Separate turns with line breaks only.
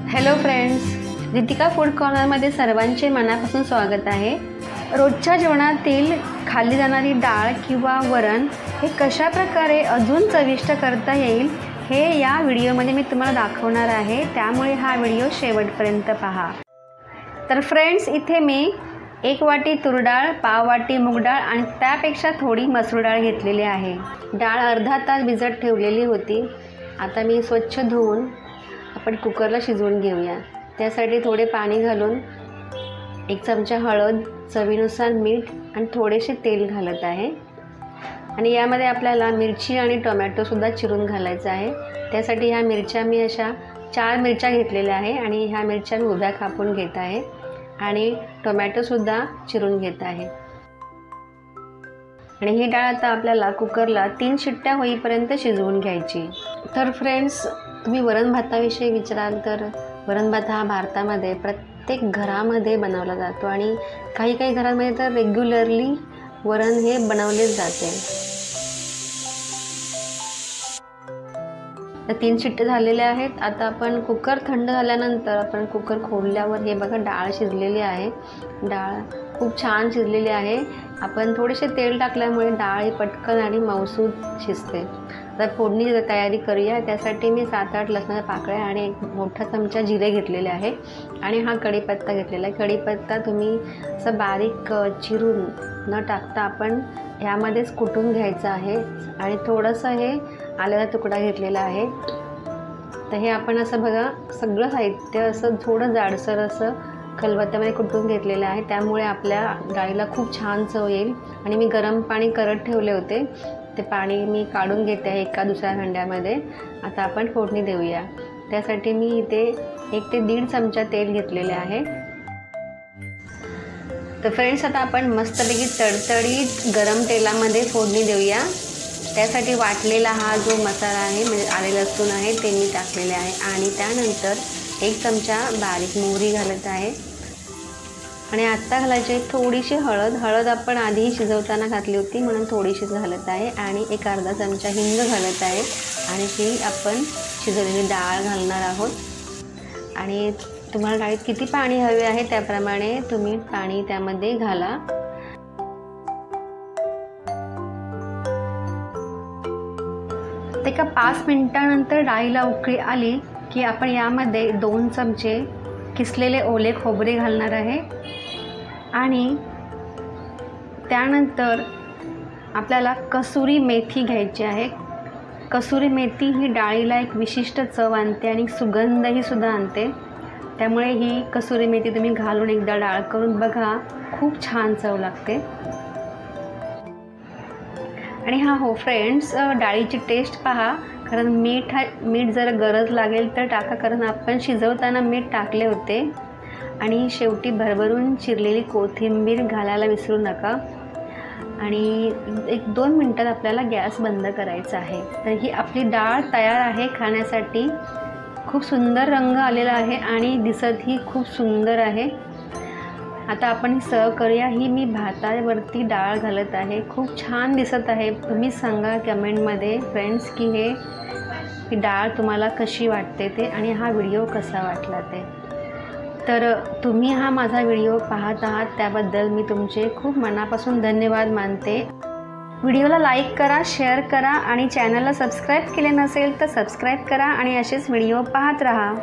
Hello friends, Ritika food कॉर्नरमध्ये सर्वांचे मनापासून स्वागत आहे। रोजच्या जेवणातील खाल्ली जाणारी डाळ किंवा वरण हे कशा प्रकारे अजून चविष्ट करता येईल हे या व्हिडिओमध्ये मी तुम्हाला दाखवणार आहे, त्यामुळे हा व्हिडिओ शेवटपर्यंत पहा। तर फ्रेंड्स, इथे मी 1 वाटी तूर डाळ, पाव वाटी मूग डाळ आणि त्यापेक्षा थोडी मसूर डाळ घेतलेली आहे। डाळ अर्धा तास भिजत ठेवलेली होती। आता मी स्वच्छ धुवून आपण कुकरला शिजवून घेऊया। त्यासाठी थोडे पाणी घालून 1 चमचा हळद, चवीनुसार मीठ आणि थोडेसे तेल घालत आहे। आणि यामध्ये आपल्याला मिरची आणि टोमॅटो सुद्धा चिरून घालायचा आहे। त्यासाठी ह्या मिरच्या मी अशा 4 मिरच्या घेतलेल्या आहे आणि ह्या मिरच्या मी उभ्या कापून घेत आहे आणि टोमॅटो सुद्धा चिरून घेत आहे। आणि ही डाळ आता आपल्याला कुकरला 3 शिट्ट्या होईपर्यंत शिजवून घ्यायची। तर फ्रेंड्स, तुम्ही वरण भाताविषयी विचाराल तर वरण भात हा भारतामध्ये प्रत्येक घरामध्ये बनवला जातो आणि काही घरांमध्ये तर रेग्युलरली वरण हे बनवलेच जाते। तर 3 शिट्टे झालेले आहेत। आता आपण कुकर थंड झाल्यानंतर आपण कुकर खोलल्यावर हे बघा डाळ शिजलेली आहे। डाळ खूप छान शिजलेली आहे। आपण थोडेसे तेल टाकल्यामुळे डाळ ही पटकन आणि मऊसूद शिजते। तर फोडणीची तयारी करूया। त्यासाठी मी 7-8 लसणाच्या पाकळ्या आणि 1 मोठा चमचा जिरे घेतलेले आहे आणि हा कढीपत्ता घेतलेला आहे। कढीपत्ता तुम्ही असं बारीक चिरून न टाकता आपण यामध्येच कुटून घ्यायचं आहे आणि थोडंसं हे आल्याचा तुकडा घेतलेला आहे। तर हे आपण असं बघा सगळं साहित्य असं थोडं जाडसर असं खलबत्त्यामध्ये कुटून घेतलेलं आहे, त्यामुळे आपल्या डाळीला खूप छान चव येईल। आणि मी गरम पाणी करत ठेवले होते, ते पाणी मी काढून घेते आहे एका दुसऱ्या भांड्यामध्ये। आता आपण फोडणी देऊया। त्यासाठी मी इथे 1 ते 1.5 चमचा तेल घेतलेले आहे। तर फ्रेंड्स, आता आपण मस्तपैकी तडतडीत गरम तेलामध्ये फोडणी देऊया। त्यासाठी वाटलेला हा जो मसाला आहे म्हणजे आले लसूण आहे ते मी टाकलेले आहे आणि त्यानंतर 1 चमचा बारीक मोहरी घालत आहे आणि आत्ता घालायची थोडीशी हळद आपण आधी शिजवताना घातली होती म्हणून थोडीशीच घालत आहे आणि 1 अर्धा चमचा हिंग घालत आहे आणि ही आपण शिजवलेली डाळ घालणार आहोत। आणि तुम्हाला डाळीत किती पाणी हवे आहे त्याप्रमाणे तुम्ही पाणी त्यामध्ये घाला। एका 5 मिनिटांनंतर डाळीला उकळी आली की आपण यामध्ये 2 चमचे किसलेले ओले खोबरे घालणार आहे आणि त्यानंतर आपल्याला कसुरी मेथी घ्यायची आहे। कसुरी मेथी ही डाळीला एक विशिष्ट चव आणते आणि सुगंधही सुद्धा आणते, त्यामुळे ही कसुरी मेथी तुम्ही घालून एकदा डाळ करून बघा, खूप छान चव लागते। आणि हो फ्रेंड्स, डाळीची टेस्ट पहा, कारण मीठ जर गरज लागेल तर टाका, कारण आपण शिजवताना मीठ टाकले होते। आणि शेवटी भरभरून चिरलेली कोथिंबीर घालायला विसरू नका। आणि 1-2 मिनिटात आपल्याला गॅस बंद करायचा आहे। तर ही आपली डाळ तयार आहे खाण्यासाठी। खूप सुंदर रंग आलेला आहे आणि दिसतही खूप सुंदर आहे। आता आपण सर्व करूया। ही मी भातावरती डाळ घालत आहे, खूप छान दिसत आहे। तुम्ही सांगा कमेंटमध्ये फ्रेंड्स की ही डाळ तुम्हाला कशी वाटते ते आणि हा व्हिडिओ कसा वाटला ते। तर तुम्ही हा माझा व्हिडिओ पाहत आहात त्याबद्दल मी तुमचे खूप मनापासून धन्यवाद मानते। व्हिडिओला लाईक करा, शेअर करा आणि चॅनलला सबस्क्राईब केले नसेल तर सबस्क्राईब करा आणि असेच व्हिडिओ पाहत राहा।